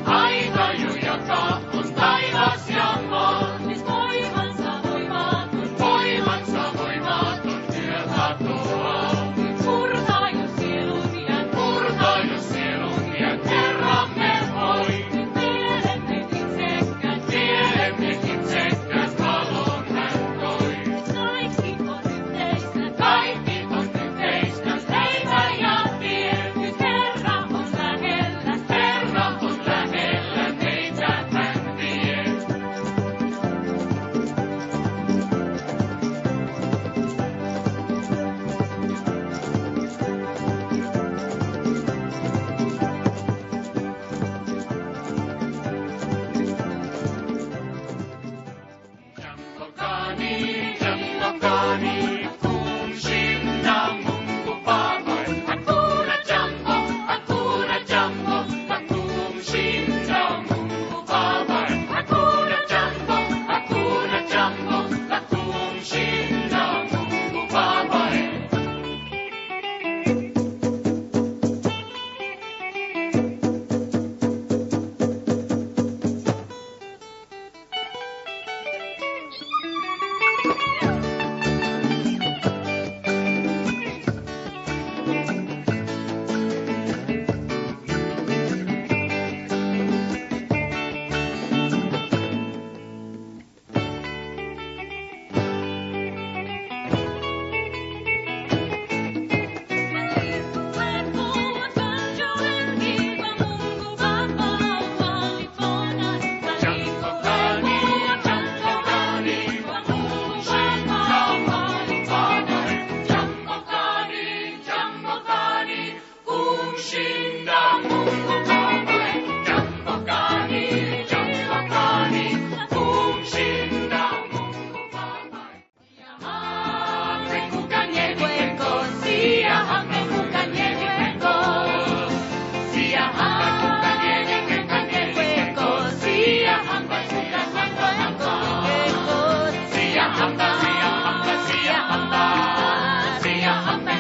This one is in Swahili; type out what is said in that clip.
Aika jo jakaa on taivas ja maa. Nyt voimansa voimaton työ katoaa. Murtaa jo sielun ja kerramme voi. Nyt tiedämme itsekkäät valon hän toi. Kaikki on yhteistä, leipä ja tie. Nyt Herra on lähellä meitä hän vie. Jammokani, kumshinda Mungu Baba. Hakuna jambo la kumshinda Mungu Baba. Hakuna jambo la kumshinda Mungu Baba. Jammokani, kumshinda Mungu Baba. Jammokani, kumshinda Mungu Baba. Amekukanye kweko, siya amekukanye kweko. Siya amekukanye kweko, siya amekukanye kweko. Siya amba, siya amba, siya amba, siya amba.